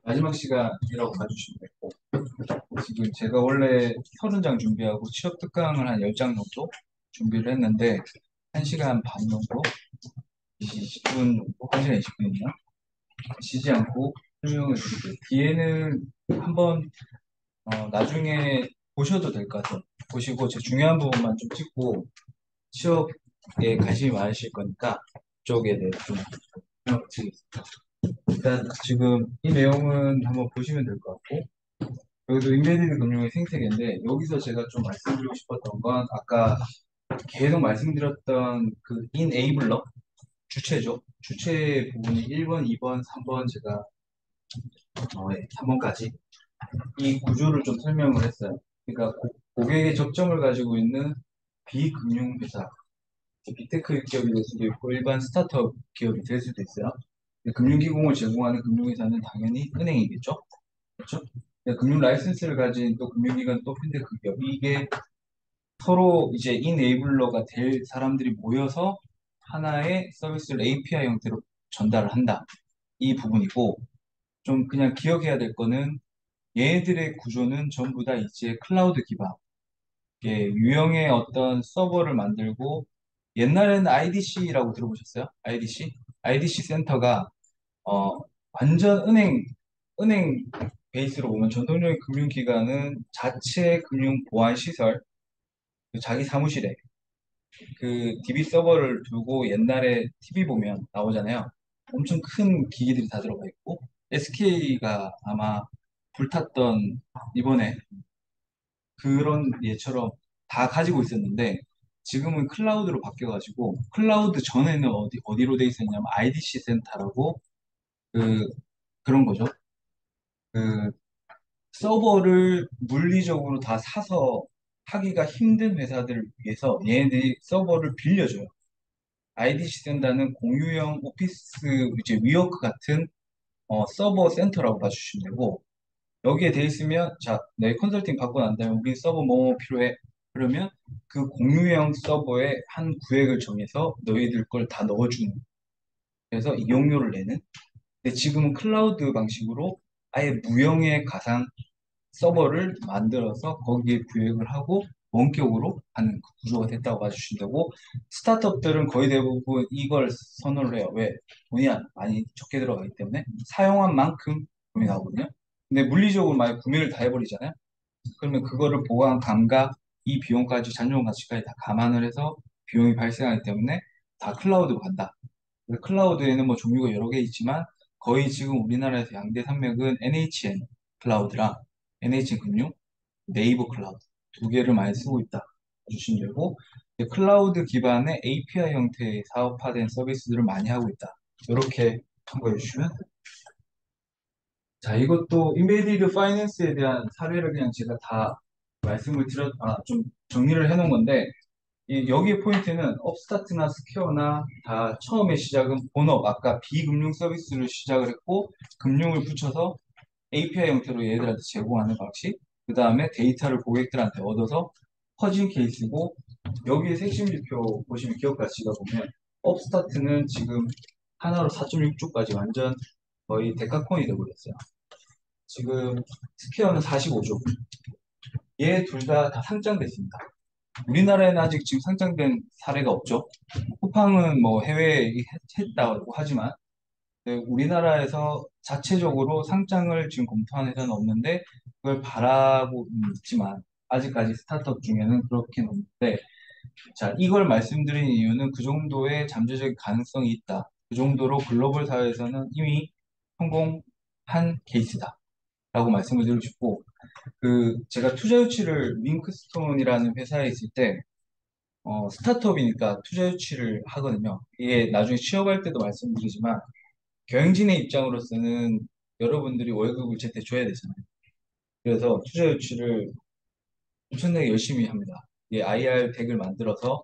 마지막 시간이라고 봐주시면 되고, 지금 제가 원래 30장 준비하고 취업 특강을 한 10장 정도 준비를 했는데, 1시간 반 정도, 20분 정도, 1시간 20분이요. 쉬지 않고 설명을 드릴게요. 뒤에는 한번 나중에 보셔도 될 것 같아요. 보시고 제 중요한 부분만 좀 찍고 취업에 관심이 많으실 거니까 그쪽에 대해 좀 설명을 드리겠습니다. 일단 지금 이 내용은 한번 보시면 될 것 같고, 여기도 인베디드 금융의 생태계인데 여기서 제가 좀 말씀드리고 싶었던 건 아까 계속 말씀드렸던 그 인에이블러 주체죠. 주체 부분이 1번, 2번, 3번 제가 3번까지 이 구조를 좀 설명을 했어요. 그러니까 고객의 적점을 가지고 있는 비금융회사, 빅테크 기업이 될 수도 있고 일반 스타트업 기업이 될 수도 있어요. 금융기공을 제공하는 금융회사는 당연히 은행이겠죠. 그렇죠? 금융 라이센스를 가진 또 금융기관 또 핀테크 기업 이게 서로 이제 이네이블러가 될 사람들이 모여서 하나의 서비스를 API 형태로 전달을 한다. 이 부분이고 좀 그냥 기억해야 될 거는 얘네들의 구조는 전부 다 이제 클라우드 기반. 유형의 어떤 서버를 만들고 옛날에는 IDC라고 들어보셨어요? IDC? IDC 센터가 어, 완전 은행 베이스로 보면 전통적인 금융기관은 자체 금융 보안 시설, 그 자기 사무실에 그 DB 서버를 두고 옛날에 TV 보면 나오잖아요. 엄청 큰 기기들이 다 들어가 있고 SK가 아마 불탔던 이번에 그런 예처럼 다 가지고 있었는데 지금은 클라우드로 바뀌어가지고 클라우드 전에는 어디로 돼 있었냐면 IDC 센터라고 그 그런 거죠. 그 서버를 물리적으로 다 사서 하기가 힘든 회사들을 위해서 얘네들이 서버를 빌려줘요. IDC 센터는 공유형 오피스 이제 위워크 같은 서버 센터라고 봐주시면 되고 여기에 돼 있으면 자, 내 컨설팅 받고 난 다음에 우리 서버 뭐 필요해? 그러면 그 공유형 서버에 한 구획을 정해서 너희들 걸 다 넣어주는 그래서 이용료를 내는 근데 지금은 클라우드 방식으로 아예 무형의 가상 서버를 만들어서 거기에 구획을 하고 원격으로 하는 그 구조가 됐다고 봐주시면 되고 스타트업들은 거의 대부분 이걸 선호를 해요. 왜? 돈이 많이 적게 들어가기 때문에 사용한 만큼 돈이 나오거든요. 근데 물리적으로 만약 구매를 다 해버리잖아요. 그러면 그거를 보관, 감가, 이 비용까지 잔존 가치까지 다 감안을 해서 비용이 발생하기 때문에 다 클라우드로 간다. 그래서 클라우드에는 뭐 종류가 여러 개 있지만 거의 지금 우리나라에서 양대 산맥은 NHN 클라우드랑 NHN 금융, 네이버 클라우드 두 개를 많이 쓰고 있다 주시면 되고 클라우드 기반의 API 형태의 사업화된 서비스들을 많이 하고 있다. 이렇게 참고해 주시면 됩니다. 자, 이것도 인베디드 파이낸스에 대한 사례를 그냥 제가 다 말씀을 좀 정리를 해 놓은 건데 여기의 포인트는 업스타트나 스퀘어나 다 처음에 시작은 본업, 아까 비금융 서비스를 시작을 했고 금융을 붙여서 API 형태로 얘들한테 제공하는 방식 그 다음에 데이터를 고객들한테 얻어서 퍼진 케이스고 여기에 핵심 지표 보시면 기업 가치가 보면 업스타트는 지금 하나로 4.6조까지 완전 거의 데카콘이 되어버렸어요. 지금 스퀘어는 45조. 얘 둘 다 상장됐습니다. 우리나라에는 아직 지금 상장된 사례가 없죠. 쿠팡은 뭐 해외에 했다고 하지만 네, 우리나라에서 자체적으로 상장을 지금 검토한 회사는 없는데 그걸 바라고 있지만 아직까지 스타트업 중에는 그렇게는 없는데 자 이걸 말씀드린 이유는 그 정도의 잠재적인 가능성이 있다. 그 정도로 글로벌 사회에서는 이미 성공한 케이스다. 라고 말씀을 드리고 싶고 그 제가 투자 유치를 윙크스톤이라는 회사에 있을 때 스타트업이니까 투자 유치를 하거든요. 이게 나중에 취업할 때도 말씀드리지만 경영진의 입장으로서는 여러분들이 월급을 제때 줘야 되잖아요. 그래서 투자 유치를 엄청나게 열심히 합니다. 이 IR 덱을 만들어서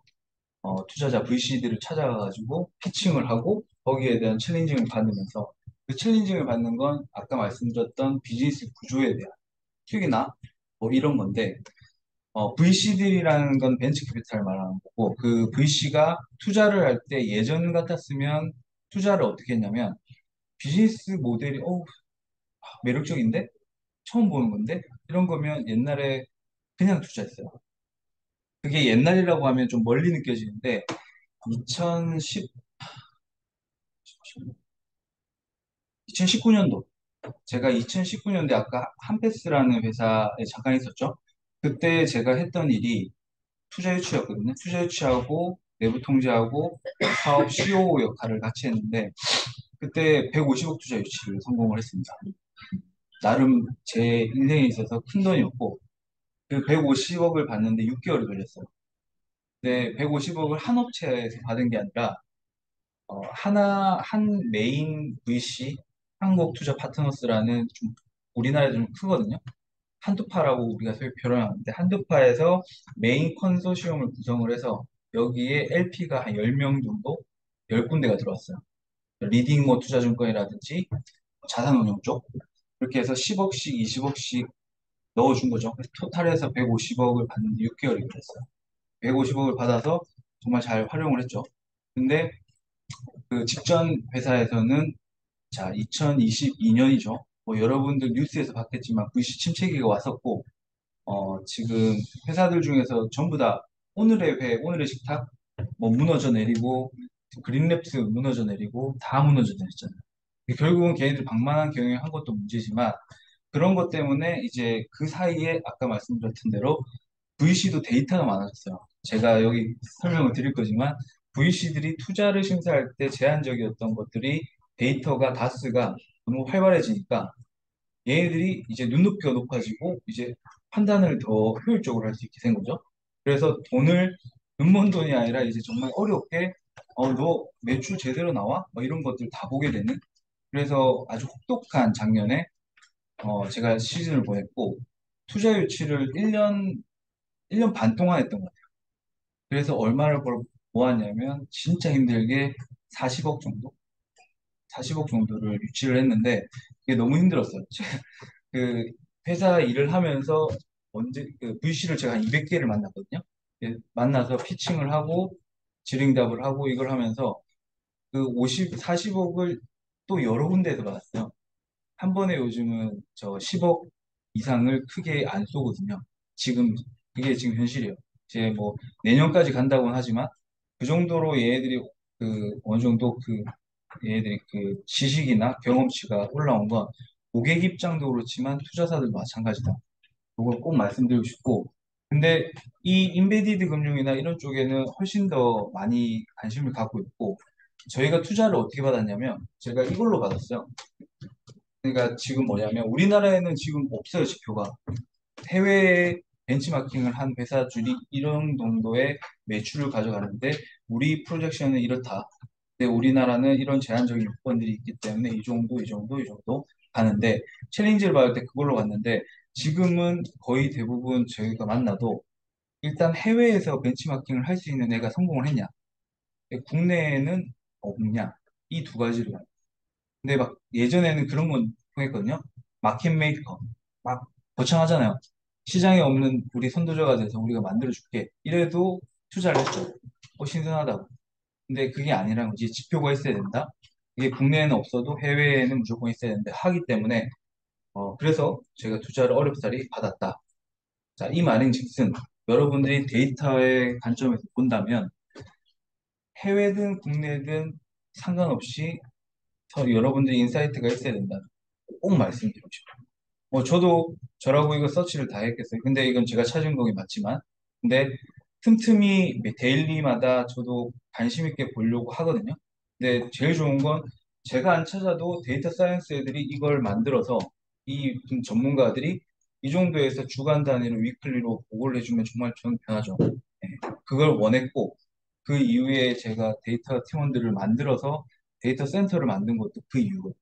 투자자 VC들을 찾아가가지고 피칭을 하고 거기에 대한 챌린징을 받으면서 그 챌린징을 받는 건 아까 말씀드렸던 비즈니스 구조에 대한 특이나 뭐 이런 건데 VC들이라는 건 벤처 캐피탈 말하는 거고 그 VC가 투자를 할 때 예전 같았으면 투자를 어떻게 했냐면 비즈니스 모델이 매력적인데? 처음 보는 건데? 이런 거면 옛날에 그냥 투자했어요. 그게 옛날이라고 하면 좀 멀리 느껴지는데 2010, 2019년도 제가 2019년도에 아까 한패스라는 회사에 잠깐 있었죠. 그때 제가 했던 일이 투자 유치였거든요. 투자 유치하고 내부 통제하고 사업 COO 역할을 같이 했는데 그때 150억 투자 유치를 성공을 했습니다. 나름 제 인생에 있어서 큰 돈이었고 그 150억을 받는데 6개월이 걸렸어요. 근데 150억을 한 업체에서 받은 게 아니라 한 메인 VC 한국투자 파트너스라는 좀 우리나라에 좀 크거든요. 한두파라고 우리가 소위 표현하는데 한두파에서 메인 컨소시엄을 구성을 해서 여기에 LP가 한 10명 정도 10군데가 들어왔어요. 리딩 뭐 투자증권이라든지 자산운용 쪽 그렇게 해서 10억씩 20억씩 넣어준 거죠. 그래서 토탈해서 150억을 받는데 6개월이 걸렸어요. 150억을 받아서 정말 잘 활용을 했죠. 근데 그 직전 회사에서는 자 2022년이죠. 뭐 여러분들 뉴스에서 봤겠지만 VC 침체기가 왔었고 지금 회사들 중에서 전부 다 오늘의 회, 오늘의 식탁 뭐 무너져 내리고 그린랩스 무너져 내리고 다 무너져 내렸잖아요. 결국은 걔네들 방만한 경영한 것도 문제지만 그런 것 때문에 이제 그 사이에 아까 말씀드렸던 대로 VC도 데이터가 많아졌어요. 제가 여기 설명을 드릴 거지만 VC들이 투자를 심사할 때 제한적이었던 것들이 데이터가 다스가 너무 활발해지니까 얘네들이 이제 눈높이가 높아지고 이제 판단을 더 효율적으로 할 수 있게 된 거죠. 그래서 돈을 눈먼 돈이 아니라 이제 정말 어렵게 너 매출 제대로 나와? 뭐 이런 것들 다 보게 되는 그래서 아주 혹독한 작년에 제가 시즌을 보냈고 투자 유치를 1년 반 동안 했던 것 같아요. 그래서 얼마를 모았냐면 진짜 힘들게 40억 정도? 40억 정도를 유치를 했는데 그게 너무 힘들었어요. 그 회사 일을 하면서 언제 그 VC를 제가 한 200개를 만났거든요. 만나서 피칭을 하고 질의응답을 하고 이걸 하면서 그 40억을 또 여러 군데에서 받았어요. 한 번에 요즘은 저 10억 이상을 크게 안 쏘거든요. 지금 그게 지금 현실이에요. 이제 뭐 내년까지 간다고는 하지만 그 정도로 얘네들이 그 어느 정도 그 얘네들이 그 지식이나 경험치가 올라온 건 고객 입장도 그렇지만 투자사들도 마찬가지다. 그걸 꼭 말씀드리고 싶고 근데 이 인베디드 금융이나 이런 쪽에는 훨씬 더 많이 관심을 갖고 있고 저희가 투자를 어떻게 받았냐면 제가 이걸로 받았어요. 그러니까 지금 뭐냐면 우리나라에는 지금 없어요, 지표가. 해외에 벤치마킹을 한 회사들이 이런 정도의 매출을 가져가는데 우리 프로젝션은 이렇다. 근데 우리나라는 이런 제한적인 요건들이 있기 때문에 이 정도, 이 정도, 이 정도 가는데 챌린지를 받을 때 그걸로 갔는데 지금은 거의 대부분 저희가 만나도 일단 해외에서 벤치마킹을 할 수 있는 애가 성공을 했냐, 국내에는 없냐, 이 두 가지로 근데 막 예전에는 그런 건 통했거든요. 마켓 메이커. 막 거창하잖아요. 시장에 없는 우리 선도주가 돼서 우리가 만들어줄게. 이래도 투자를 했죠. 신선하다고. 근데 그게 아니라는 거지. 지표가 있어야 된다. 이게 국내에는 없어도 해외에는 무조건 있어야 되는데 하기 때문에 그래서 제가 투자를 어렵사리 받았다. 자, 이 말인즉슨 여러분들이 데이터의 관점에서 본다면 해외든 국내든 상관없이 여러분들이 인사이트가 있어야 된다. 꼭 말씀드리고 싶어요. 저도 저라고 이거 서치를 다 했겠어요. 근데 이건 제가 찾은 거긴 맞지만, 근데 틈틈이 데일리마다 저도 관심 있게 보려고 하거든요. 근데 제일 좋은 건 제가 안 찾아도 데이터 사이언스 애들이 이걸 만들어서 이 전문가들이 이 정도에서 주간 단위로 위클리로 보고를 해주면 정말 저는 편하죠. 네. 그걸 원했고 그 이후에 제가 데이터 팀원들을 만들어서 데이터 센터를 만든 것도 그 이유로.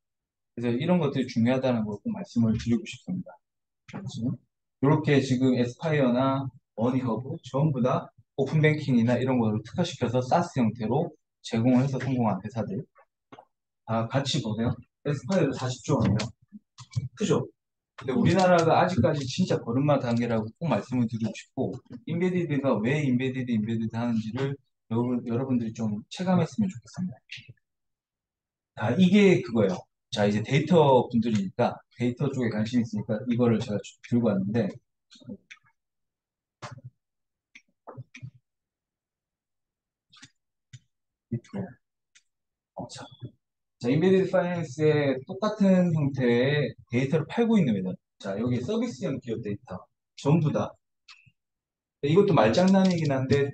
그래서 이런 것들이 중요하다는 걸 꼭 말씀을 드리고 싶습니다. 그렇지? 이렇게 지금 에스파이어나 머니허브 전부 다 오픈뱅킹이나 이런 거를 특화시켜서 사스 형태로 제공을 해서 성공한 회사들 다 같이 보세요. 에스파이어도 40조 원이에요. 크죠? 근데 우리나라가 아직까지 진짜 걸음마 단계라고 꼭 말씀을 드리고 싶고 인베디드가 왜 인베디드 하는지를 여러분들이 좀 체감했으면 좋겠습니다. 이게 그거예요. 자, 이제 데이터 분들이니까 데이터 쪽에 관심 있으니까 이거를 제가 들고 왔는데, 자, 자, 인베디드 파이낸스의 똑같은 형태의 데이터를 팔고 있는 회사. 자, 여기 서비스형 기업 데이터. 전부 다. 이것도 말장난이긴 한데,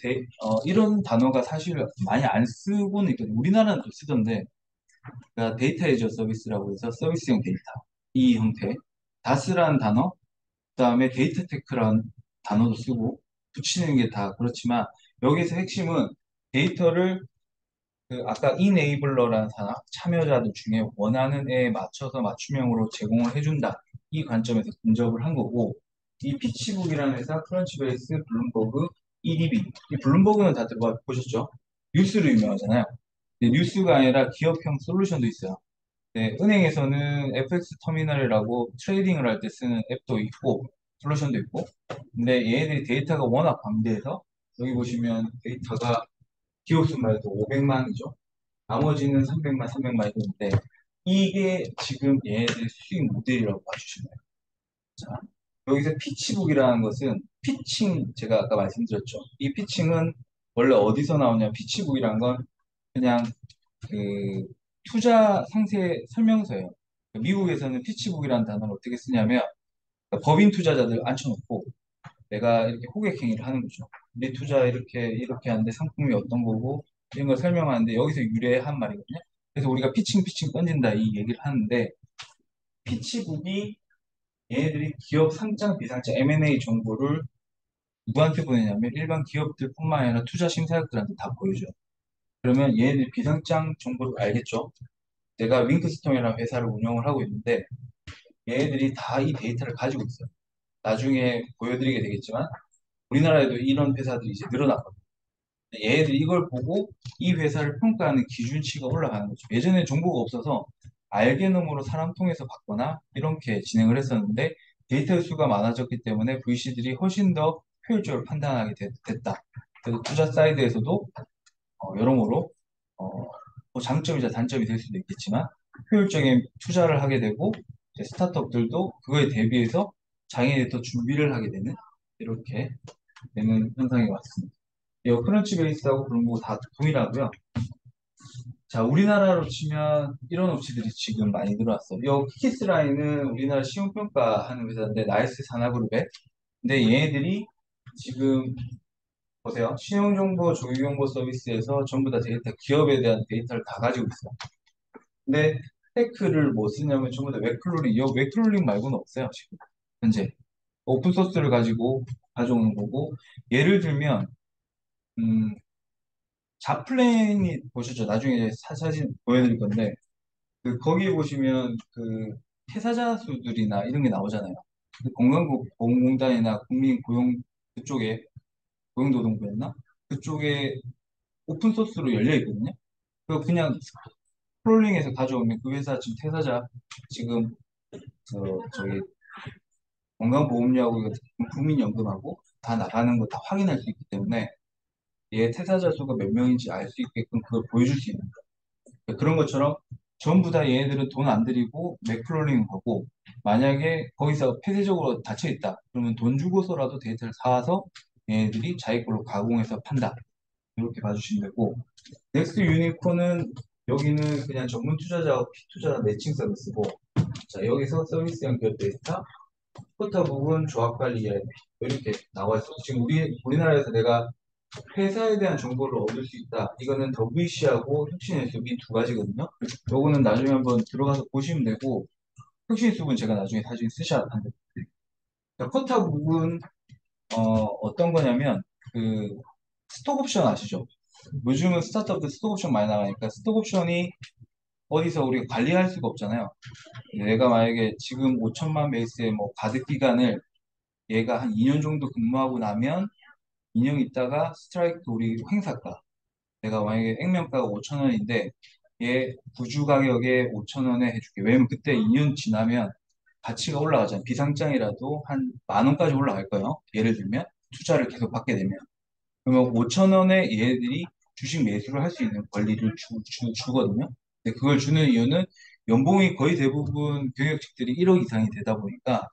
이런 단어가 사실 많이 안 쓰고는 있거든요. 우리나라는 또 쓰던데, 그러니까 데이터 애저 서비스라고 해서 서비스형 데이터. 이 형태. 다스라는 단어, 그 다음에 데이터 테크라는 단어도 쓰고, 붙이는 게 다 그렇지만, 여기서 핵심은 데이터를 아까 이네이블러라는 산업, 참여자들 중에 원하는 애에 맞춰서 맞춤형으로 제공을 해준다. 이 관점에서 근접을 한 거고, 이 피치북이라는 회사, 크런치베이스, 블룸버그, EDB. 이 블룸버그는 다 들어봐 보셨죠? 뉴스로 유명하잖아요. 근데 뉴스가 아니라 기업형 솔루션도 있어요. 네, 은행에서는 FX 터미널이라고 트레이딩을 할 때 쓰는 앱도 있고, 솔루션도 있고, 근데 얘네들이 데이터가 워낙 방대해서, 여기 보시면 데이터가 기업 수만 해도 500만이죠. 나머지는 300만, 300만 이런데 이게 지금 얘네들 수익 모델이라고 봐주시면 돼요. 자, 여기서 피치북이라는 것은 피칭 제가 아까 말씀드렸죠. 이 피칭은 원래 어디서 나오냐? 피치북이란 건 그냥 그 투자 상세 설명서예요. 미국에서는 피치북이라는 단어를 어떻게 쓰냐면 법인 투자자들 앉혀놓고 내가 이렇게 호객 행위를 하는 거죠. 내 투자 이렇게 하는데 상품이 어떤 거고 이런 걸 설명하는데 여기서 유래한 말이거든요. 그래서 우리가 피칭 던진다 이 얘기를 하는데 피치북이 얘네들이 기업 상장 비상장 M&A 정보를 누구한테 보내냐면 일반 기업들뿐만 아니라 투자 심사역들한테 다 보여줘요. 그러면 얘네들 비상장 정보를 알겠죠. 내가 윙크스톤이라는 회사를 운영을 하고 있는데 얘네들이 다 이 데이터를 가지고 있어요. 나중에 보여드리게 되겠지만 우리나라에도 이런 회사들이 이제 늘어났거든요. 얘네들이 이걸 보고 이 회사를 평가하는 기준치가 올라가는 거죠. 예전에 정보가 없어서 알게놈으로 사람 통해서 받거나 이렇게 진행을 했었는데 데이터 수가 많아졌기 때문에 VC들이 훨씬 더 효율적으로 판단하게 됐다. 그래서 투자 사이드에서도 여러모로 어, 뭐 장점이자 단점이 될 수도 있겠지만 효율적인 투자를 하게 되고 이제 스타트업들도 그거에 대비해서 장애에 더 준비를 하게 되는 이렇게 되는 현상이 왔습니다. 이 크런치 베이스하고 그런 거 다 동일하고요. 자, 우리나라로 치면 이런 업체들이 지금 많이 들어왔어요. 이 키스라인은 우리나라 시험평가하는 회사인데 나이스 산하그룹에 근데 얘네들이 지금 보세요. 신용정보, 조기경보 서비스에서 전부 다 데이터, 기업에 대한 데이터를 다 가지고 있어요. 근데 테크를 뭐 쓰냐면 전부 다 웹클롤링, 이 웹클롤링 말고는 없어요. 지금 현재 오픈소스를 가지고 가져오는 거고 예를 들면 음, 자플랜이 보셨죠? 나중에 이제 사진 보여드릴 건데 거기에 보시면 퇴사자 수들이나 이런 게 나오잖아요. 건강보험공단이나 국민고용 그쪽에 고용노동부였나? 그쪽에 오픈소스로 열려 있거든요. 그거 그냥 스크롤링해서 가져오면 그 회사 지금 퇴사자 지금 저기 건강보험료하고 이거 국민연금하고 다 나가는 거 다 확인할 수 있기 때문에 얘 퇴사자 수가 몇 명인지 알 수 있게끔 그걸 보여줄 수 있는 거예요. 그런 것처럼 전부 다 얘네들은 돈 안 들이고 맥플로링 하고 만약에 거기서 폐쇄적으로 닫혀 있다 그러면 돈 주고서라도 데이터를 사와서 얘네들이 자기 걸로 가공해서 판다 이렇게 봐주시면 되고 넥스트 유니콘은 여기는 그냥 전문 투자자와 피투자 매칭 서비스고 자 여기서 서비스 연결 데이터 포터 부분 조합 관리 이야기 이렇게 나와 있어. 지금 우리나라에서 내가 회사에 대한 정보를 얻을 수 있다. 이거는 WC하고 혁신해수업 이 두 가지거든요. 요거는 나중에 한번 들어가서 보시면 되고 혁신해수업은 제가 나중에 사진 쓰셔야 한다. 쿼터 부분 어떤 거냐면 그 스톡 옵션 아시죠? 요즘은 스타트업들 스톡 옵션 많이 나가니까 스톡 옵션이 어디서 우리가 관리할 수가 없잖아요. 내가 만약에 지금 5천만 베이스의 뭐 가득 기간을 얘가 한 2년 정도 근무하고 나면 2년 있다가 스트라이크 우리 행사가 내가 만약에 액면가가 5천 원인데 얘 구주 가격에 5천 원에 해줄게. 왜냐면 그때 2년 지나면 가치가 올라가잖아요. 비상장이라도 한 만 원까지 올라갈 거예요. 예를 들면 투자를 계속 받게 되면 그러면 5천 원에 얘들이 주식 매수를 할 수 있는 권리를 주거든요. 근데 그걸 주는 이유는 연봉이 거의 대부분 경영직들이 1억 이상이 되다 보니까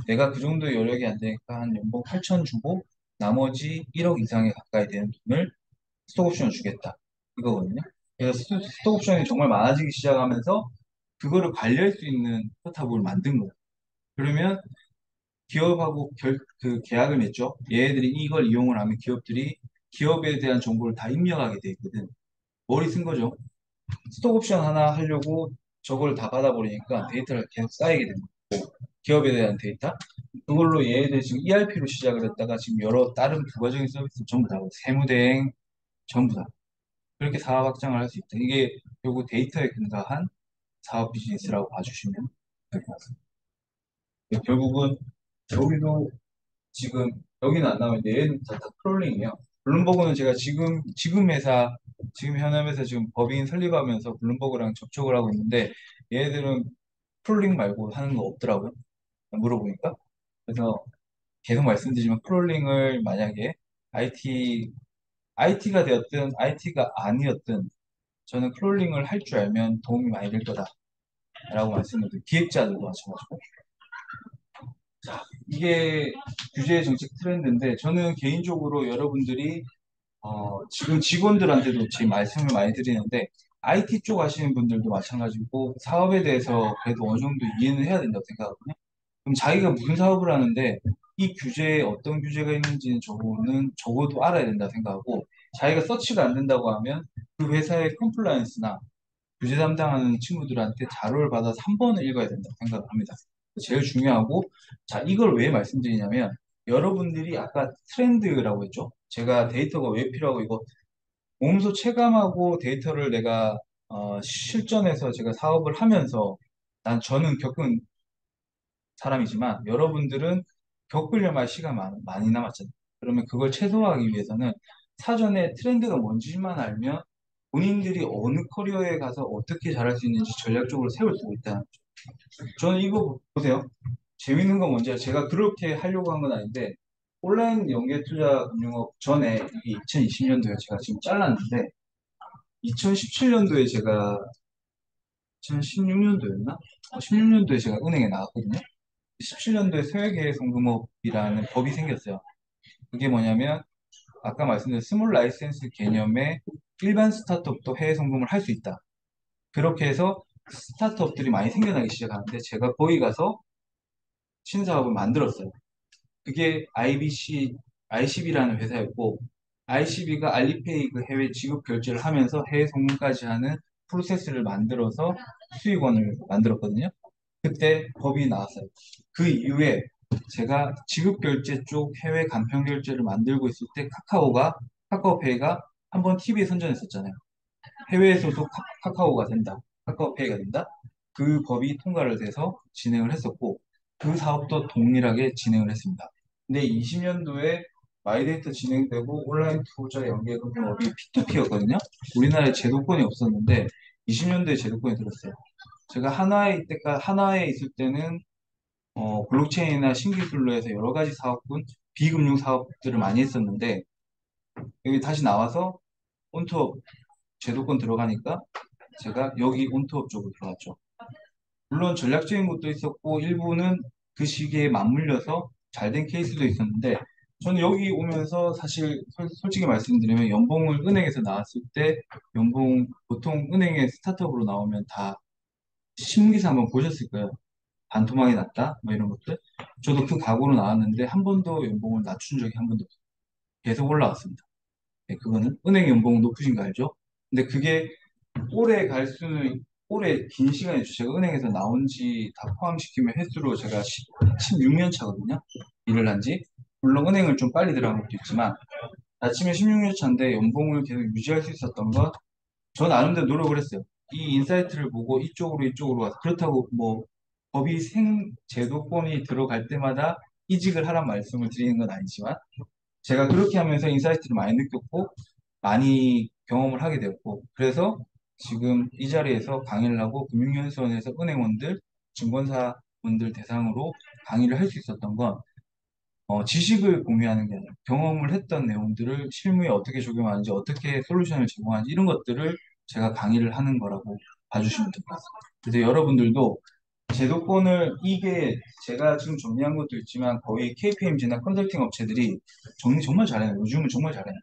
내가 그 정도 여력이 안 되니까 한 연봉 8천 주고 나머지 1억 이상에 가까이 되는 돈을 스톡옵션을 주겠다. 이거거든요. 그래서 스톡옵션이 정말 많아지기 시작하면서 그거를 관리할 수 있는 포탑을 만든 거예요. 그러면 기업하고 그 계약을 맺죠. 얘네들이 이걸 이용을 하면 기업에 대한 정보를 다 입력하게 돼 있거든. 머리 쓴 거죠. 스톡옵션 하나 하려고 저걸 다 받아버리니까 데이터가 계속 쌓이게 됩니다. 기업에 대한 데이터. 그걸로 얘네들 지금 ERP로 시작을 했다가 지금 여러 다른 부가적인 서비스 전부 다 세무대행 전부 다 그렇게 사업 확장을 할 수 있다. 이게 결국 데이터에 근거한 사업 비즈니스라고 봐주시면 될 것 같습니다. 결국은 여기도 지금 여기는 안 나오는데 얘는 다 크롤링이에요. 블룸버그는 제가 지금 현업에서 지금 법인 설립하면서 블룸버그랑 접촉을 하고 있는데 얘네들은 크롤링 말고 하는 거 없더라고요. 물어보니까. 그래서 계속 말씀드리지만 크롤링을 만약에 IT, IT가 되었든 IT가 아니었든 저는 크롤링을 할 줄 알면 도움이 많이 될 거다라고 말씀드려요. 기획자들도 마찬가지고. 이게 규제 정책 트렌드인데 저는 개인적으로 여러분들이 지금 직원들한테도 제 말씀을 많이 드리는데 IT 쪽 하시는 분들도 마찬가지고 사업에 대해서 그래도 어느 정도 이해는 해야 된다고 생각하거든요. 그럼 자기가 무슨 사업을 하는데 이 규제에 어떤 규제가 있는지는 적어도 알아야 된다 생각하고 자기가 서치가 안 된다고 하면 그 회사의 컴플라이언스나 규제 담당하는 친구들한테 자료를 받아서 한 번은 읽어야 된다고 생각을 합니다. 제일 중요하고, 자, 이걸 왜 말씀드리냐면, 여러분들이 아까 트렌드라고 했죠? 제가 데이터가 왜 필요하고, 이거 몸소 체감하고 데이터를 내가 실전에서 제가 사업을 하면서, 저는 겪은 사람이지만, 여러분들은 겪으려면 시간 많이 남았잖아요. 그러면 그걸 최소화하기 위해서는 사전에 트렌드가 뭔지만 알면 본인들이 어느 커리어에 가서 어떻게 잘할 수 있는지 전략적으로 세울 수 있다. 저는 이거 보세요. 재밌는 건 뭔지 제가 그렇게 하려고 한 건 아닌데 온라인 연계투자 금융업 전에 이게 2020년도에 제가 지금 잘랐는데 2017년도에 제가 2016년도였나? 16년도에 제가 은행에 나왔거든요. 17년도에 소액계획송금업이라는 법이 생겼어요. 그게 뭐냐면 아까 말씀드린 스몰 라이센스 개념의 일반 스타트업도 해외 송금을 할 수 있다. 그렇게 해서 스타트업들이 많이 생겨나기 시작하는데 제가 거기 가서 신사업을 만들었어요. 그게 ICB라는 회사였고 ICB가 알리페이 그 해외 지급 결제를 하면서 해외 송금까지 하는 프로세스를 만들어서 수익원을 만들었거든요. 그때 법이 나왔어요. 그 이후에 제가 지급 결제 쪽 해외 간편 결제를 만들고 있을 때 카카오페이가 한번 TV에 선전했었잖아요. 해외 소속 카카오가 된다. 카카오페이가 된다. 그 법이 통과를 돼서 진행을 했었고 그 사업도 동일하게 진행을 했습니다. 근데 20년도에 마이데이터 진행되고 온라인 투자 연계 금융업이 P2P였거든요. 우리나라에 제도권이 없었는데 20년도에 제도권이 들었어요. 제가 하나에 있을 때는 블록체인이나 신기술로 해서 여러 가지 사업군, 비금융 사업들을 많이 했었는데 여기 다시 나와서 온투업 제도권 들어가니까 제가 여기 온투업 쪽으로 들어갔죠. 물론 전략적인 것도 있었고 일부는 그 시기에 맞물려서 잘 된 케이스도 있었는데 저는 여기 오면서 사실 솔직히 말씀드리면 연봉을 은행에서 나왔을 때 연봉 보통 은행에 스타트업으로 나오면 다 신문기사 한번 보셨을 거예요. 반토막이 났다 뭐 이런 것들 저도 그 각오로 나왔는데 한 번도 연봉을 낮춘 적이 한 번도 없어요. 계속 올라왔습니다. 네, 그거는 은행 연봉 높으신 거 알죠? 근데 그게 오래 갈 수는 오래 긴 시간이죠. 제가 은행에서 나온 지 다 포함시키면 횟수로 제가 16년 차거든요. 일을 한 지. 물론 은행을 좀 빨리 들어간 것도 있지만 아침에 16년 차인데 연봉을 계속 유지할 수 있었던 건 저 나름대로 노력을 했어요. 이 인사이트를 보고 이쪽으로 가서 그렇다고 뭐 법이 제도권이 들어갈 때마다 이직을 하란 말씀을 드리는 건 아니지만 제가 그렇게 하면서 인사이트를 많이 느꼈고 많이 경험을 하게 되었고 그래서 지금 이 자리에서 강의를 하고 금융연수원에서 은행원들, 증권사분들 대상으로 강의를 할 수 있었던 건 지식을 공유하는 게 아니라 경험을 했던 내용들을 실무에 어떻게 적용하는지 어떻게 솔루션을 제공하는지 이런 것들을 제가 강의를 하는 거라고 봐주시면 될 것 같습니다. 그래서 여러분들도 제도권을 이게 제가 지금 정리한 것도 있지만 거의 KPMG나 컨설팅 업체들이 정리 정말 잘해요. 요즘은 정말 잘해요.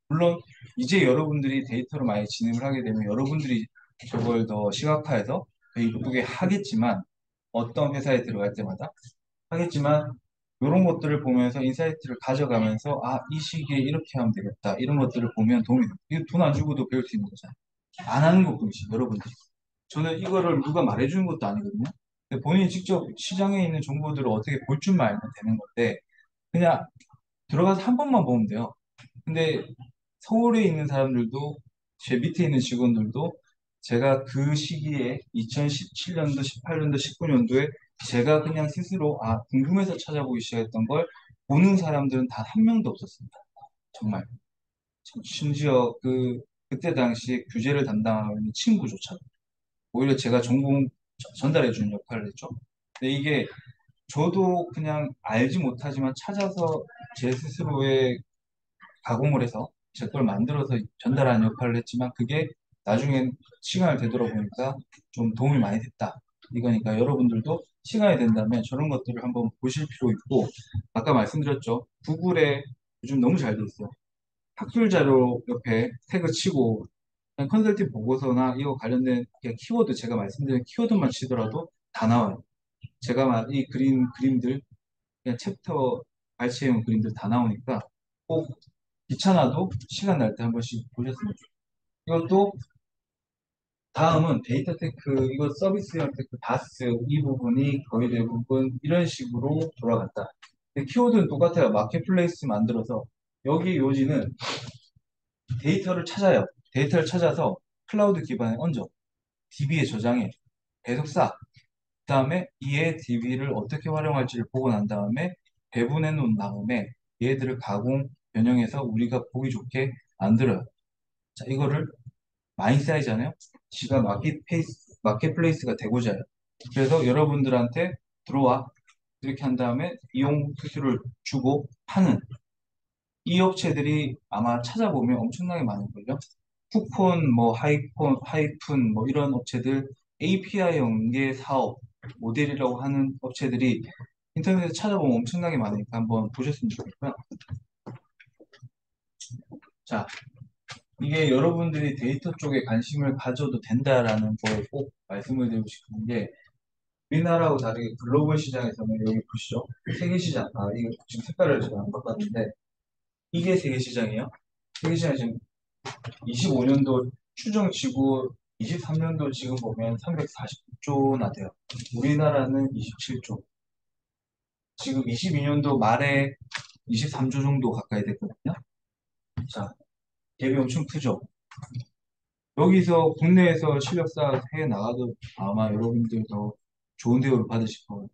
물론 이제 여러분들이 데이터를 많이 진입을 하게 되면 여러분들이 저걸 더 시각화해서 더 이쁘게 하겠지만 어떤 회사에 들어갈 때마다 하겠지만 이런 것들을 보면서 인사이트를 가져가면서 아, 이 시기에 이렇게 하면 되겠다. 이런 것들을 보면 도움이 돼요. 이거 돈 안 주고도 배울 수 있는 거잖아요. 안 하는 것뿐이지, 여러분들이. 저는 이거를 누가 말해주는 것도 아니거든요. 근데 본인이 직접 시장에 있는 정보들을 어떻게 볼 줄만 알면 되는 건데 그냥 들어가서 한 번만 보면 돼요. 근데 서울에 있는 사람들도 제 밑에 있는 직원들도 제가 그 시기에 2017년도, 18년도, 19년도에 제가 그냥 스스로 아 궁금해서 찾아보기 시작했던 걸 보는 사람들은 단 한 명도 없었습니다. 정말. 심지어 그때 당시에 규제를 담당하는 친구조차 오히려 제가 전공 전달해 주는 역할을 했죠. 근데 이게 저도 그냥 알지 못하지만 찾아서 제 스스로의 가공을 해서 제 걸 만들어서 전달하는 역할을 했지만 그게 나중엔 시간을 되돌아보니까 좀 도움이 많이 됐다. 이거니까 여러분들도 시간이 된다면 저런 것들을 한번 보실 필요 있고 아까 말씀드렸죠. 구글에 요즘 너무 잘 돼 있어요. 학술 자료 옆에 태그 치고 그냥 컨설팅 보고서나 이거 관련된 그냥 키워드 제가 말씀드린 키워드만 치더라도 다 나와요. 제가 이 그림들 그냥 챕터 발췌형 그림들 다 나오니까 꼭 귀찮아도 시간 날 때 한 번씩 보셨으면 좋겠어요. 이것도 다음은 데이터 테크, 이거 서비스형 테크, 다스 이 부분이 거의 대부분 이런 식으로 돌아간다. 근데 키워드는 똑같아요. 마켓플레이스 만들어서 여기 요지는 데이터를 찾아요. 데이터를 찾아서 클라우드 기반에 얹어. DB에 저장해. 계속 쌓아. 그 다음에 이에 DB를 어떻게 활용할지를 보고 난 다음에 배분해 놓은 다음에 얘들을 가공, 변형해서 우리가 보기 좋게 만들어요. 자, 이거를 많이 쌓이잖아요. 지가 마켓플레이스가 되고자 해요. 그래서 여러분들한테 들어와. 이렇게 한 다음에 이용 수수료를 주고 파는 이 업체들이 아마 찾아보면 엄청나게 많을걸요. 쿠폰, 뭐 하이픈, 뭐 이런 업체들 API 연계 사업 모델이라고 하는 업체들이 인터넷에 찾아보면 엄청나게 많으니까 한번 보셨으면 좋겠고요. 자, 이게 여러분들이 데이터 쪽에 관심을 가져도 된다라는 걸 꼭 말씀을 드리고 싶은 게 우리나라하고 다르게 글로벌 시장에서는 여기 보시죠. 세계 시장. 아, 이거 지금 색깔을 제가 안 바꿨는데 이게 세계 시장이에요. 세계 시장 지금 25년도 추정치고 23년도 지금 보면 349조나 돼요. 우리나라는 27조. 지금 22년도 말에 23조 정도 가까이 됐거든요. 자, 갭이 엄청 크죠. 여기서 국내에서 실력 쌓아서 해외 나가도 아마 여러분들 더 좋은 대우를 받으실 거예요.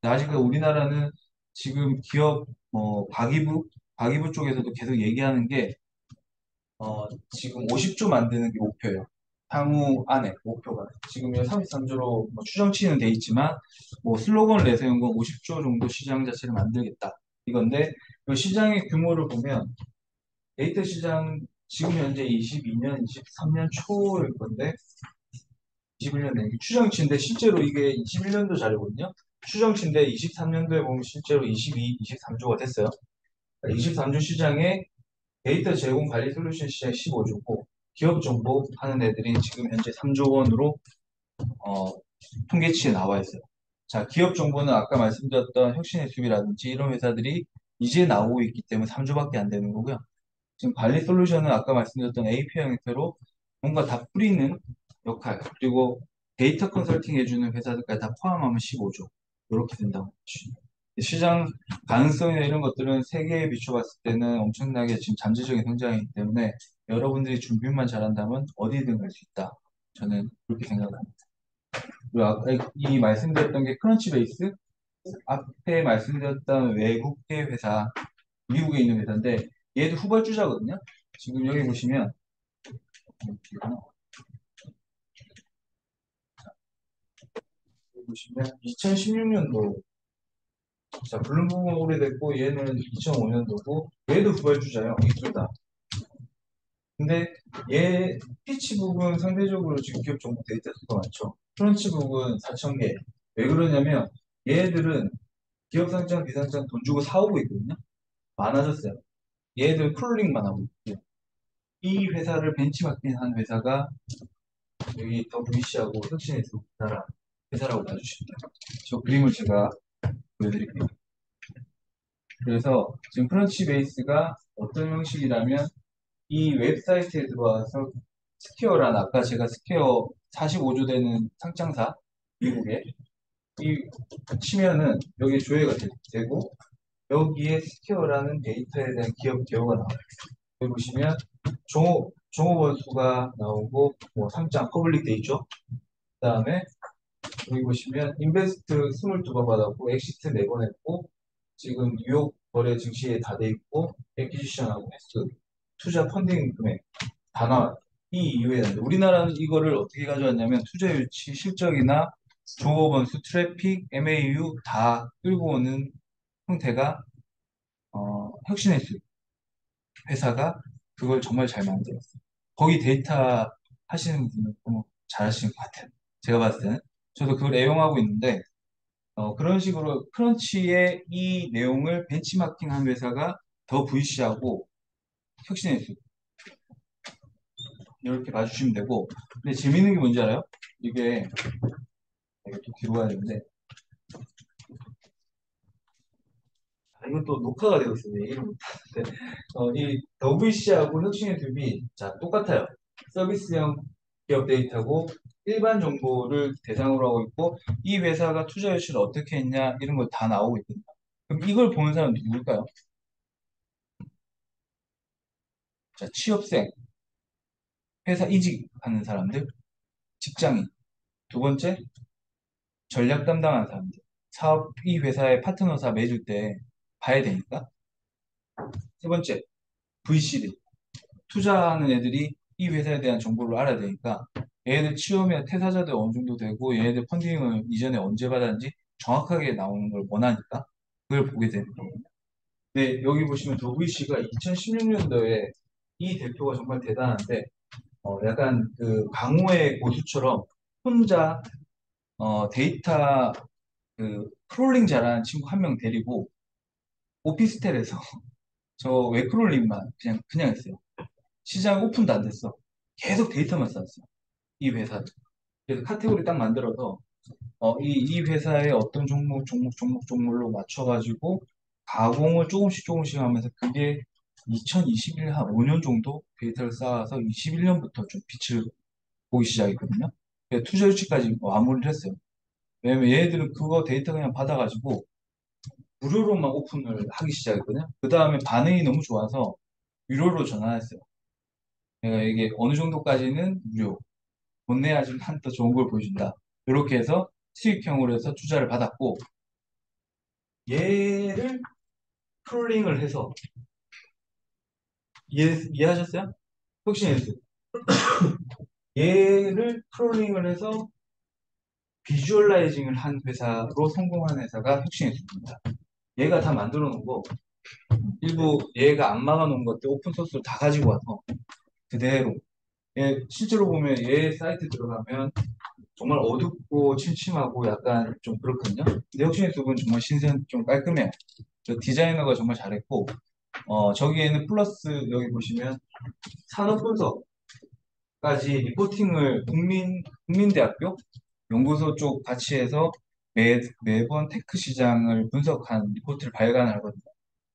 근데 아직까지 우리나라는 지금 기업, 과기부 쪽에서도 계속 얘기하는 게, 지금 50조 만드는 게 목표예요. 향후 안에 목표가. 지금 33조로 추정치는 돼 있지만, 뭐 슬로건을 내세운 건 50조 정도 시장 자체를 만들겠다. 이건데, 이 시장의 규모를 보면, 데이터 시장 지금 현재 22년, 23년 초일 건데, 21년 내 추정치인데 실제로 이게 21년도 자료거든요. 추정치인데 23년도에 보면 실제로 22, 23조가 됐어요. 23조 시장에 데이터 제공 관리 솔루션 시장 15조고 기업 정보 하는 애들이 지금 현재 3조 원으로 어, 통계치에 나와 있어요. 자, 기업 정보는 아까 말씀드렸던 혁신의수비라든지 이런 회사들이 이제 나오고 있기 때문에 3조밖에 안 되는 거고요. 지금 관리 솔루션은 아까 말씀드렸던 API 형태로 뭔가 다 뿌리는 역할, 그리고 데이터 컨설팅 해주는 회사들까지 다 포함하면 15조. 이렇게 된다고 보시면. 시장 가능성이나 이런 것들은 세계에 비춰봤을 때는 엄청나게 지금 잠재적인 성장이기 때문에 여러분들이 준비만 잘한다면 어디든 갈 수 있다. 저는 그렇게 생각합니다. 그리고 아까 이 말씀드렸던 게 크런치베이스, 앞에 말씀드렸던 외국계 회사, 미국에 있는 회사인데 얘도 후발주자거든요. 지금 여기 보시면 2016년도 자 블룸버그는 오래됐고 얘는 2005년도고 얘도 후발주자예요. 이둘 다. 근데 얘 피치북은 상대적으로 지금 기업 정보 데이터 수가 많죠. 프런치북은 4,000개. 왜 그러냐면 얘들은 기업 상장, 비상장 돈 주고 사오고 있거든요. 많아졌어요. 얘들 크롤링만 하고 있고 이 회사를 벤치마킹한 회사가 여기 WBC하고 혁신에서 회사라고 봐주시면 돼요. 저 그림을 제가 보여드릴게요. 그래서 지금 프런치 베이스가 어떤 형식이라면 이 웹사이트에 들어와서 스퀘어란 아까 제가 스퀘어 45조 되는 상장사 미국에 이 치면은 여기 조회가 되고 여기에 스퀘어라는 데이터에 대한 기업 개요가 나와요. 여기 보시면 종업 원수가 나오고 뭐 상장 퍼블릭 돼 있죠. 그다음에 여기 보시면 인베스트 22번 받았고 엑시트 4번 했고 지금 뉴욕 거래 증시에 다 돼 있고 에퀴지션하고 횟수 투자 펀딩 금액 다 나와요. 이 이후에는 우리나라는 이거를 어떻게 가져왔냐면 투자 유치 실적이나 종업원수 트래픽 MAU 다 끌고 오는 형태가 혁신했어요. 회사가 그걸 정말 잘 만들었어요. 거기 데이터 하시는 분은 너무 잘하시는 것 같아요. 제가 봤을 때는 저도 그걸 애용하고 있는데 그런 식으로 크런치의 이 내용을 벤치마킹한 회사가 더 VC하고 혁신했어요. 이렇게 봐주시면 되고 근데 재밌는 게 뭔지 알아요? 이게 또 뒤로 가야 되는데 이건 또 녹화가 되고 있어요. 얘기를 못하는데 이 WC하고 혁신의 듀비 자 똑같아요. 서비스형 기업 데이터고 일반 정보를 대상으로 하고 있고 이 회사가 투자 유치를 어떻게 했냐 이런 거 다 나오고 있거든요. 그럼 이걸 보는 사람 누굴까요? 자 취업생, 회사 이직하는 사람들, 직장인. 두 번째 전략 담당하는 사람들. 사업 이 회사의 파트너사 맺을 때 봐야 되니까. 세 번째 VC들. 투자하는 애들이 이 회사에 대한 정보를 알아야 되니까 얘네들 취업이나 퇴사자들 어느 정도 되고 얘네들 펀딩을 이전에 언제 받았는지 정확하게 나오는 걸 원하니까 그걸 보게 되는 거예요. 네, 여기 보시면 WC가 2016년도에 이 대표가 정말 대단한데 약간 그 강호의 고수처럼 혼자 데이터 그 크롤링 잘하는 친구 한 명 데리고 오피스텔에서 저 웹크롤링만 그냥 했어요. 시장 오픈도 안 됐어. 계속 데이터만 쌓았어요. 이 회사는. 그래서 카테고리 딱 만들어서 이 회사의 어떤 종목으로 맞춰가지고 가공을 조금씩 하면서 그게 2021, 한 5년 정도 데이터를 쌓아서 21년부터 좀 빛을 보기 시작했거든요. 그래서 투자 유치까지 마무리를 했어요. 왜냐면 얘네들은 그거 데이터 그냥 받아가지고 무료로만 오픈을 하기 시작했거든요. 그 다음에 반응이 너무 좋아서 유료로 전환했어요. 그러니까 이게 어느 정도까지는 무료, 돈 내야지만 더 좋은 걸 보여준다. 이렇게 해서 수익형으로 해서 투자를 받았고 얘를 크롤링을 해서 이해하셨어요? 혁신했어요. 얘를 크롤링을 해서 비주얼라이징을 한 회사로 성공한 회사가 혁신했습니다. 얘가 다 만들어 놓은 거 일부 얘가 안 막아 놓은 것들 오픈소스로 다 가지고 와서 그대로 실제로 보면 얘 사이트 들어가면 정말 어둡고 침침하고 약간 좀 그렇거든요. 근데 혁신의 숲은 정말 좀 깔끔해요. 저 디자이너가 정말 잘했고 저기에는 플러스 여기 보시면 산업 분석까지 리포팅을 국민대학교 연구소 쪽 같이 해서 매번 테크 시장을 분석한 리포트를 발간하거든요.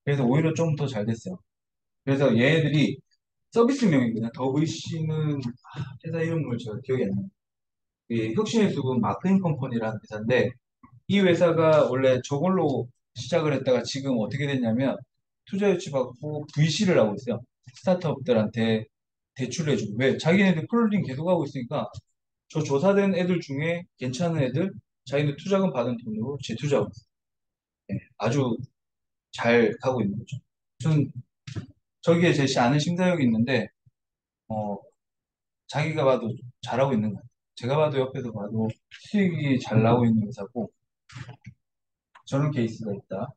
그래서 오히려 좀 더 잘 됐어요. 그래서 얘네들이 서비스명이거든요. WC는 회사 이름을 제가 기억이 안 나요. 이 혁신의 숲은 마크인 컴퍼니라는 회사인데 이 회사가 원래 저걸로 시작을 했다가 지금 어떻게 됐냐면 투자 유치 받고 VC를 하고 있어요. 스타트업들한테 대출을 해주고. 왜? 자기네들 크롤링 계속 하고 있으니까 저 조사된 애들 중에 괜찮은 애들 자기네 투자금 받은 돈으로 재투자하고 있어요. 네, 아주 잘 가고 있는 거죠. 전 저기에 제시 아는 심사역이 있는데 어, 자기가 봐도 잘하고 있는 것 같아요. 제가 봐도 옆에서 봐도 수익이 잘 나오고 있는 회사고 저런 케이스가 있다.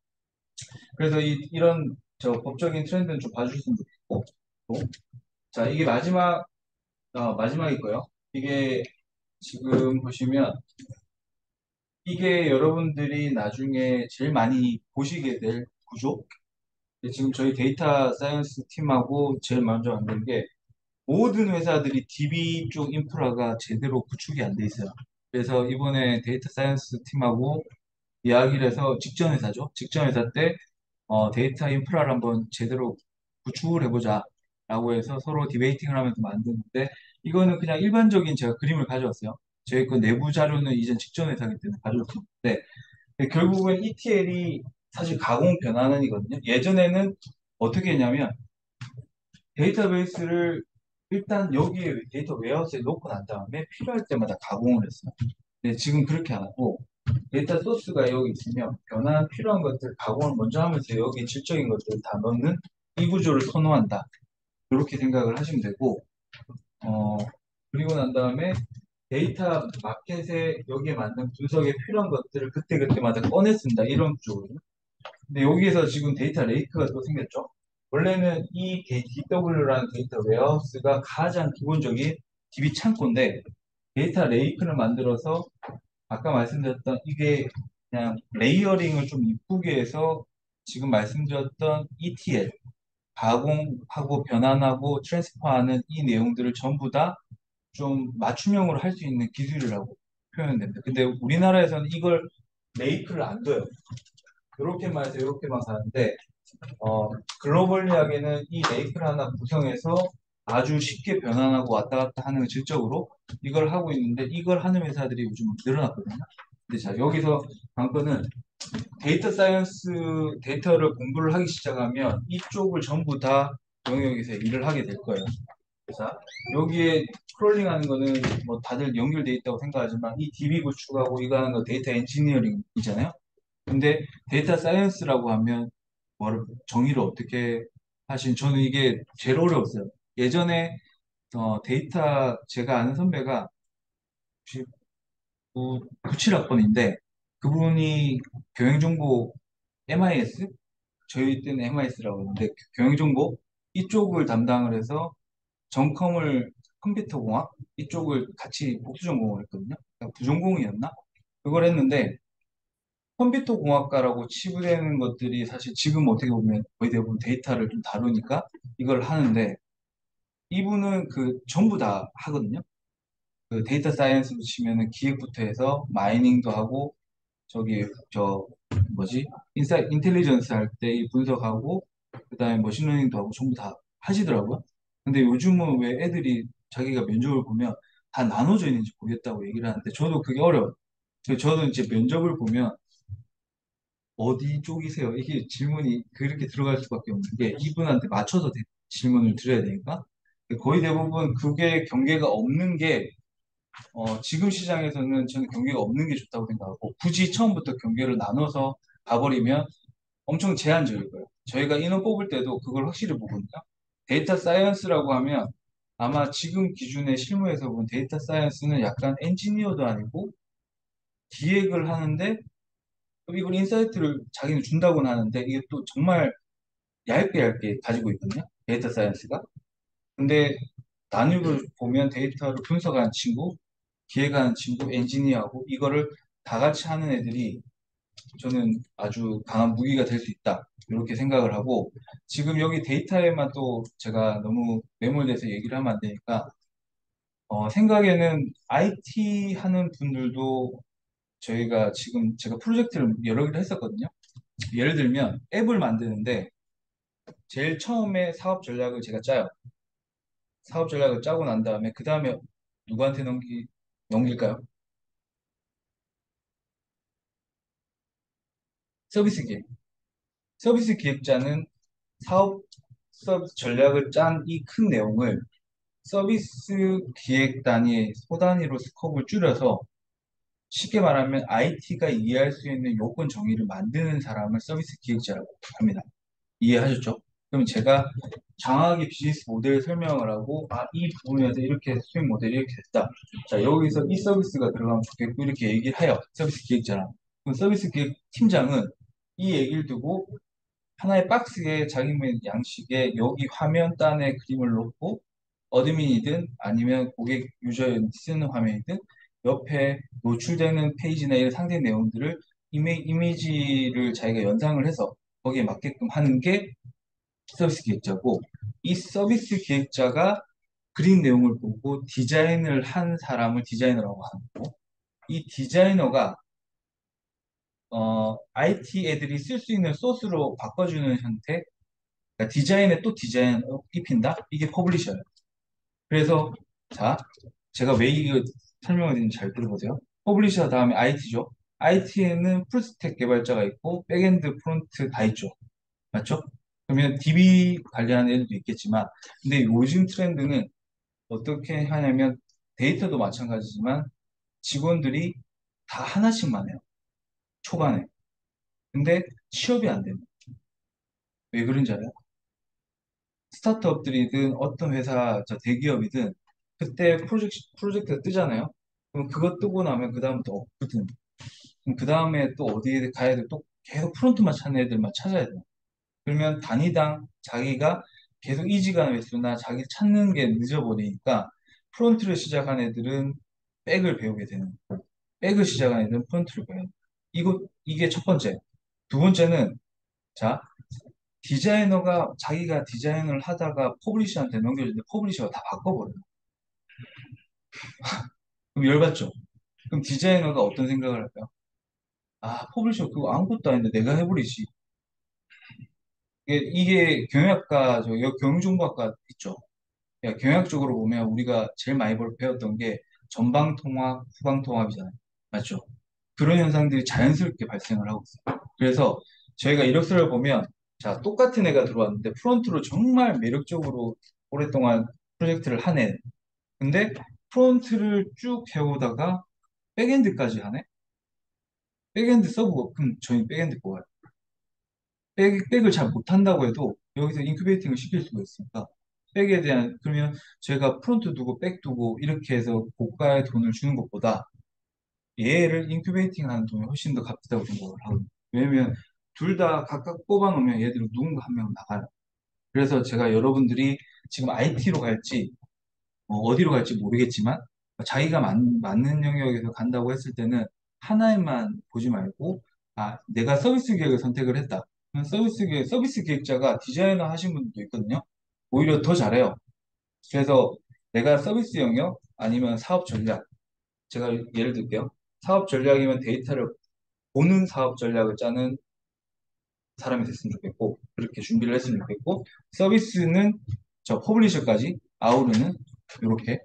그래서 이런 저 법적인 트렌드는 좀 봐주셨으면 좋겠고 또 자, 이게 마지막이고요. 이게 지금 보시면 이게 여러분들이 나중에 제일 많이 보시게 될 구조. 지금 저희 데이터 사이언스 팀하고 제일 먼저 만든 게 모든 회사들이 DB 쪽 인프라가 제대로 구축이 안 돼 있어요. 그래서 이번에 데이터 사이언스 팀하고 이야기를 해서 직전 회사죠. 직전 회사 때 데이터 인프라를 한번 제대로 구축을 해보자 라고 해서 서로 디베이팅을 하면서 만드는데 이거는 그냥 일반적인 제가 그림을 가져왔어요. 저희 그 내부 자료는 이전 직전 회사이기 때문에 가져왔는데 결국은 ETL이 사실 가공 변환은이거든요. 예전에는 어떻게 했냐면 데이터베이스를 일단 여기에 데이터 웨어하우스에 놓고 난 다음에 필요할 때마다 가공을 했어요. 근데 지금 그렇게 안 하고 데이터 소스가 여기 있으면 변환 필요한 것들 가공을 먼저 하면서 여기 질적인 것들을 다 넣는 이 구조를 선호한다. 이렇게 생각을 하시면 되고 어, 그리고 난 다음에 데이터 마켓에 여기에 맞는 분석에 필요한 것들을 그때그때마다 꺼내 쓴다. 이런 구조거든요. 근데 여기에서 지금 데이터 레이크가 또 생겼죠. 원래는 이 DW라는 데이터 웨어하우스가 가장 기본적인 DB 창고인데 데이터 레이크를 만들어서 아까 말씀드렸던 이게 그냥 레이어링을 좀 이쁘게 해서 지금 말씀드렸던 ETL 가공하고 변환하고 트랜스퍼하는 이 내용들을 전부 다 좀 맞춤형으로 할 수 있는 기술이라고 표현됩니다. 근데 우리나라에서는 이걸 레이크를 안 둬요. 이렇게만 해서 이렇게만 가는데 어, 글로벌리하게는 이 레이크를 하나 구성해서 아주 쉽게 변환하고 왔다 갔다 하는 질적으로 이걸 하고 있는데 이걸 하는 회사들이 요즘 늘어났거든요. 근데 자, 여기서 관건은 데이터 사이언스 데이터를 공부를 하기 시작하면 이쪽을 전부 다 영역에서 일을 하게 될 거예요. 그래서 여기에 스크롤링 하는 거는 뭐 다들 연결돼 있다고 생각하지만 이 DB 구축하고 이거 하는 거 데이터 엔지니어링이잖아요. 근데 데이터 사이언스라고 하면 뭐를 정의를 어떻게 하신 저는 이게 제일 어려웠어요. 예전에 데이터 제가 아는 선배가 97학번인데 그분이 교행정보 MIS 저희 때는 MIS라고 하는데 교행정보 이쪽을 담당을 해서 전컴을 컴퓨터공학 이쪽을 같이 복수 전공을 했거든요. 그러니까 부전공이었나? 그걸 했는데 컴퓨터 공학과라고 치부되는 것들이 사실 지금 어떻게 보면 거의 대부분 데이터를 좀 다루니까 이걸 하는데 이분은 그 전부 다 하거든요. 그 데이터 사이언스로 치면은 기획부터 해서 마이닝도 하고 저기 저 뭐지 인텔리전스 할 때 이 분석하고 그다음에 머신러닝도 하고 전부 다 하시더라고요. 근데 요즘은 왜 애들이 자기가 면접을 보면 다 나눠져 있는지 모르겠다고 얘기를 하는데 저도 그게 어려워요. 저도 이제 면접을 보면 어디 쪽이세요? 이게 질문이 그렇게 들어갈 수밖에 없는 게 이분한테 맞춰서 질문을 드려야 되니까 거의 대부분 그게 경계가 없는 게 지금 시장에서는 저는 경계가 없는 게 좋다고 생각하고 굳이 처음부터 경계를 나눠서 가버리면 엄청 제한적일 거예요. 저희가 인원 뽑을 때도 그걸 확실히 보거든요. 데이터 사이언스라고 하면 아마 지금 기준의 실무에서 본 데이터 사이언스는 약간 엔지니어도 아니고 기획을 하는데 또 이걸 인사이트를 자기는 준다고는 하는데 이게 또 정말 얇게 얇게 가지고 있거든요. 데이터 사이언스가. 근데 나뉘고 보면 데이터를 분석하는 친구, 기획하는 친구, 엔지니어하고 이거를 다 같이 하는 애들이 저는 아주 강한 무기가 될 수 있다. 이렇게 생각을 하고 지금 여기 데이터에만 또 제가 너무 매몰돼서 얘기를 하면 안 되니까 생각에는 IT 하는 분들도 저희가 지금 제가 프로젝트를 여러 개를 했었거든요. 예를 들면 앱을 만드는데 제일 처음에 사업 전략을 제가 짜요. 사업 전략을 짜고 난 다음에 그 다음에 누구한테 넘길까요? 서비스 기획. 서비스 기획자는 사업 서비스 전략을 짠 이 큰 내용을 서비스 기획 단위, 소 단위로 스코프를 줄여서 쉽게 말하면 IT가 이해할 수 있는 요건 정의를 만드는 사람을 서비스 기획자라고 합니다. 이해하셨죠? 그럼 제가 장하게 비즈니스 모델 설명을 하고, 이 부분에서 이렇게 수익 모델이 이렇게 됐다. 자, 여기서 이 서비스가 들어가면 좋겠고, 이렇게 얘기를 해요. 서비스 기획자랑. 그럼 서비스 기획 팀장은 이 얘기를 두고 하나의 박스에 자기만의 양식에 여기 화면 단에 그림을 놓고 어드민이든 아니면 고객 유저 쓰는 화면이든 옆에 노출되는 페이지나 이런 상세 내용들을 이미지를 자기가 연상을 해서 거기에 맞게끔 하는 게 서비스 기획자고, 이 서비스 기획자가 그린 내용을 보고 디자인을 한 사람을 디자이너라고 하는 거고, 이 디자이너가 IT 애들이 쓸 수 있는 소스로 바꿔주는 형태, 그러니까 디자인에 또 디자인 입힌다? 이게 퍼블리셔예요. 그래서 자, 제가 왜 이거 설명을 드리는지 잘 들어보세요. 퍼블리셔 다음에 IT죠. IT에는 풀스택 개발자가 있고 백엔드, 프론트 다 있죠. 맞죠? 그러면 DB 관리하는 애들도 있겠지만, 근데 요즘 트렌드는 어떻게 하냐면 데이터도 마찬가지지만 직원들이 다 하나씩만 해요. 초반에. 근데 취업이 안 됩니다. 왜 그런지 알아요? 스타트업들이든 어떤 회사, 저 대기업이든 그때 프로젝트가 뜨잖아요. 그럼 그거 뜨고 나면 그 다음부터 없거든. 그럼 그 다음에 또 어디에 가야 돼? 또 계속 프론트만 찾는 애들만 찾아야 돼. 그러면 단위당 자기가 계속 이직하는 횟수나 자기 찾는 게 늦어버리니까 프론트를 시작한 애들은 백을 배우게 되는 거고, 백을 시작한 애들은 프론트를 배워요. 이게 첫 번째. 두 번째는, 자, 디자이너가 자기가 디자인을 하다가 퍼블리셔한테 넘겨주는데 퍼블리셔가 다 바꿔버려요. 그럼 열받죠? 그럼 디자이너가 어떤 생각을 할까요? 아, 퍼블리셔 그거 아무것도 아닌데 내가 해버리지. 이게 경영학과, 경영정보학과 있죠? 야, 경영학적으로 보면 우리가 제일 많이 배웠던 게 전방통합, 후방통합이잖아요. 맞죠? 그런 현상들이 자연스럽게 발생을 하고 있어요. 그래서 저희가 이력서를 보면, 자, 똑같은 애가 들어왔는데 프론트로 정말 매력적으로 오랫동안 프로젝트를 한 애. 근데 프론트를 쭉 해오다가 백엔드까지 하네? 백엔드 서브, 그럼 저희 백엔드 뽑아요. 백을 잘 못한다고 해도 여기서 인큐베이팅을 시킬 수가 있으니까 백에 대한, 그러면 제가 프론트 두고 백 두고 이렇게 해서 고가의 돈을 주는 것보다 얘를 인큐베이팅 하는 돈이 훨씬 더 값비싸고 생각을 하거든요. 왜냐면 둘 다 각각 뽑아 놓으면 얘들은 누군가 한 명 나가요. 그래서 제가 여러분들이 지금 IT로 갈지 어디로 갈지 모르겠지만 자기가 맞는 영역에서 간다고 했을 때는 하나에만 보지 말고, 아, 내가 서비스 기획을 선택을 했다. 그럼 서비스 기획자가 디자이너 하신 분들도 있거든요. 오히려 더 잘해요. 그래서 내가 서비스 영역 아니면 사업 전략, 제가 예를 들게요. 사업 전략이면 데이터를 보는 사업 전략을 짜는 사람이 됐으면 좋겠고, 그렇게 준비를 했으면 좋겠고, 서비스는 저 퍼블리셔까지 아우르는 이렇게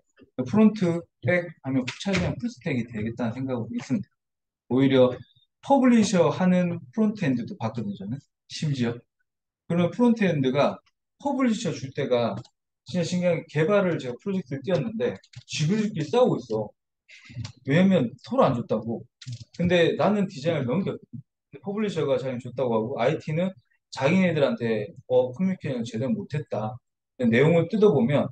프론트, 백 하면 차이면 풀스택이 되겠다는 생각으로 있습니다. 오히려 퍼블리셔 하는 프론트엔드도 봤거든요, 저는. 심지어. 그러면 프론트엔드가 퍼블리셔 줄 때가 진짜 신기한 게, 개발을 제가 프로젝트를 띄웠는데 지그들끼리 싸우고 있어. 왜냐면 서로 안 줬다고. 근데 나는 디자인을 넘겼거든. 근데 퍼블리셔가 자기는 줬다고 하고 IT는 자기네들한테 커뮤니케이션 제대로 못했다. 내용을 뜯어보면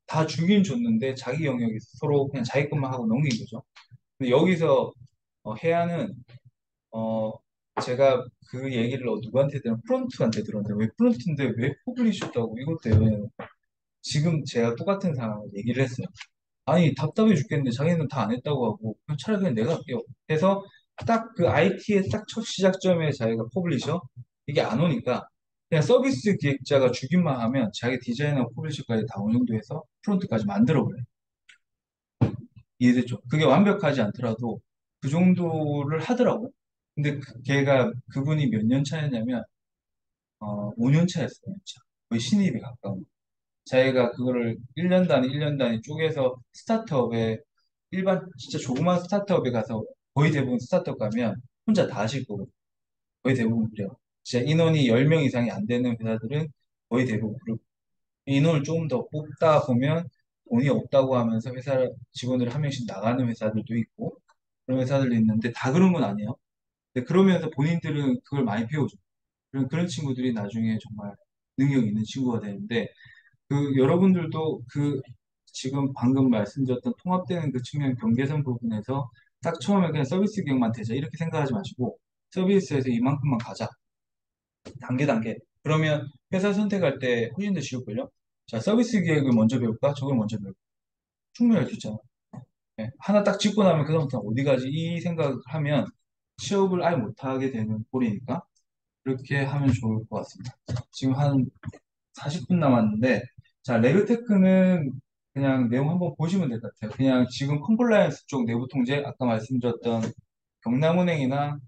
다 주긴 줬는데 자기 영역에서 서로 그냥 자기 것만 하고 넘긴 거죠. 근데 여기서 해야는 어, 제가 그 얘기를 누구한테 들은 프론트한테 들었는데, 왜 프론트인데 왜 퍼블리셨다고 이것 때문에 지금 제가 똑같은 상황을 얘기를 했어요. 아니 답답해 죽겠는데 자기는 다 안 했다고 하고 그럼 차라리 그냥 내가 할게요 해서 딱 그 IT의 딱 첫 시작점에 자기가 퍼블리셔 이게 안 오니까 그냥 서비스 기획자가 주기만 하면 자기 디자인하고 퍼블리셔까지 다 어느 정도 해서 프론트까지 만들어 버려요. 이해됐죠? 그게 완벽하지 않더라도 그 정도를 하더라고. 근데 걔가 그분이 몇 년 차였냐면 5년 차였어요. 5년 차. 거의 신입에 가까운. 자기가 그거를 1년 단위, 1년 단위 쪼개서 스타트업에, 일반 진짜 조그만 스타트업에 가서, 거의 대부분 스타트업 가면 혼자 다 하실 거고 거의 대부분 그래요. 진짜 인원이 10명 이상이 안 되는 회사들은 거의 대부분 그렇고, 인원을 조금 더 뽑다 보면 돈이 없다고 하면서 회사 직원들 한 명씩 나가는 회사들도 있고 그런 회사들도 있는데 다 그런 건 아니에요. 근데 그러면서 본인들은 그걸 많이 배우죠. 그런 친구들이 나중에 정말 능력 있는 친구가 되는데, 그 여러분들도 그 지금 방금 말씀드렸던 통합되는 그 측면 경계선 부분에서 딱 처음에 그냥 서비스 기획만 되자 이렇게 생각하지 마시고, 서비스에서 이만큼만 가자 단계 단계. 그러면 회사 선택할 때 훨씬 더 쉬울걸요? 자, 서비스 기획을 먼저 배울까? 저걸 먼저 배울까? 충분히 할 수 있잖아. 예, 하나 딱 짚고 나면 그다음부터 어디 가지? 이 생각을 하면 취업을 아예 못하게 되는 꼴이니까 그렇게 하면 좋을 것 같습니다. 지금 한 40분 남았는데, 자, 레그테크는 그냥 내용 한번 보시면 될 것 같아요. 그냥 지금 컴플라이언스 쪽 내부 통제, 아까 말씀드렸던 경남은행이나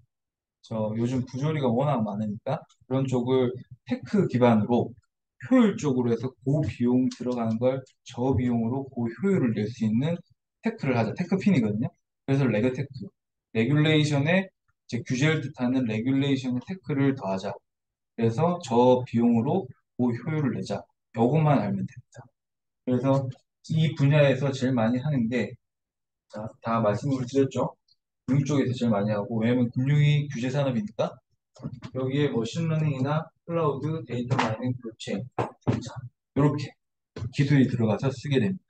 저 요즘 부조리가 워낙 많으니까 그런 쪽을 테크 기반으로 효율적으로 해서 고비용 들어가는 걸 저비용으로 고효율을 낼 수 있는 테크를 하자. 테크핀이거든요. 그래서 레그테크. 레귤레이션에 이제 규제를 뜻하는 레귤레이션의 테크를 더하자. 그래서 저비용으로 고효율을 내자. 이것만 알면 됩니다. 그래서 이 분야에서 제일 많이 하는 게, 자, 다 말씀을 드렸죠. 금융 쪽에서 제일 많이 하고, 왜냐면 금융이 규제 산업이니까 여기에 머신러닝이나 클라우드, 데이터 마이닝, 블록체인, 자, 이렇게 기술이 들어가서 쓰게 됩니다.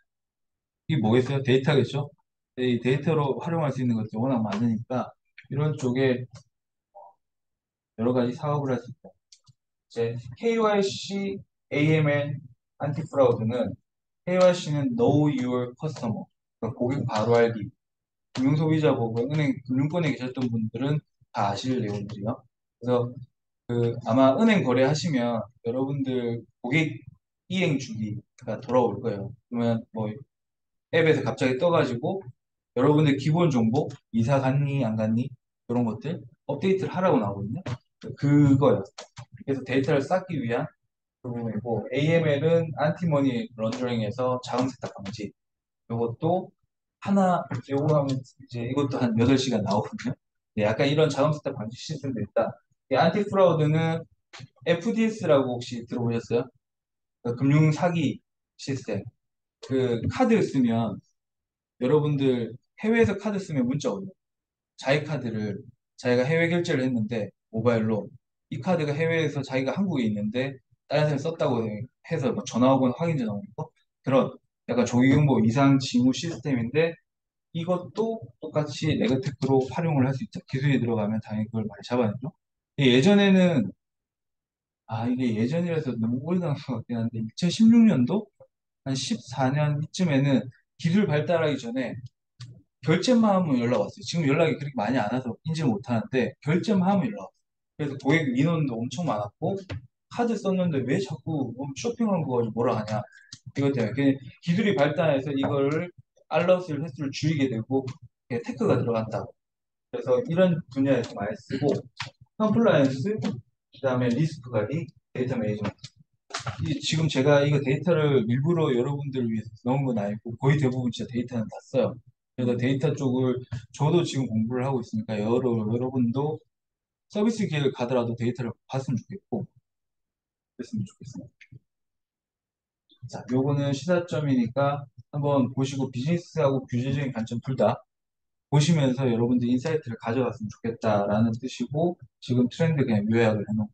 이게 뭐겠어요? 데이터겠죠? 이 데이터로 활용할 수 있는 것들이 워낙 많으니까 이런 쪽에 여러 가지 사업을 할 수 있다. 이제 KYC, AML, 안티프라우드는 KYC는 Know Your Customer, 그러니까 고객 바로 알기. 금융소비자보고 은행 금융권에 계셨던 분들은 다 아실 내용들이요. 그래서 그 아마 은행 거래하시면 여러분들 고객 이행 주기가 돌아올 거예요. 그러면 뭐 앱에서 갑자기 떠가지고 여러분들 기본 정보 이사 갔니 안 갔니 그런 것들 업데이트를 하라고 나오거든요. 그거요. 그래서 데이터를 쌓기 위한 그 부분이고 AML은 안티머니 런더링에서 자금 세탁 방지. 이것도 하나 요거 하면 이제 이것도 한 8시간 나오거든요. 네, 약간 이런 자금 세탁 방지 시스템도 있다. 이 안티프라우드는 FDS라고 혹시 들어보셨어요? 그 금융 사기 시스템. 그 카드 쓰면 여러분들 해외에서 카드 쓰면 문자 오요. 자기 카드를 자기가 해외 결제를 했는데 모바일로 이 카드가 해외에서 자기가 한국에 있는데 다른 사람이 썼다고 해서 뭐 전화 오거나 확인 전화 오는 거 그런 약간 조기경보 이상 징후 시스템인데 이것도 똑같이 레그테크로 활용을 할 수 있죠. 기술이 들어가면 당연히 그걸 많이 잡아내죠. 예전에는 이게 예전이라서 너무 오래된 것 같긴 한데 2016년도 한 14년 이쯤에는 기술 발달하기 전에 결제만 하면 연락 왔어요. 지금 연락이 그렇게 많이 안 와서 인지를 못 하는데 결제만 하면 연락 왔어요. 그래서 고객 민원도 엄청 많았고 카드 썼는데 왜 자꾸 쇼핑하는 거 가지고 뭐라 하냐 이것 때문에 기술이 발달해서 이거를 알럿을 횟수를 줄이게 되고 테크가 들어간다. 그래서 이런 분야에서 많이 쓰고 컴플라이언스 그다음에 리스크 관리 데이터 매니지먼트 지금 제가 이거 데이터를 일부러 여러분들을 위해서 넣은 건 아니고 거의 대부분 진짜 데이터는 다 써요. 그래서 데이터 쪽을 저도 지금 공부를 하고 있으니까 여러분도 서비스 기획을 가더라도 데이터를 봤으면 좋겠고 그랬으면 좋겠습니다. 자, 요거는 시사점이니까 한번 보시고 비즈니스하고 규제적인 관점 둘 다 보시면서 여러분들 인사이트를 가져갔으면 좋겠다라는 뜻이고 지금 트렌드 그냥 요약을 해놓은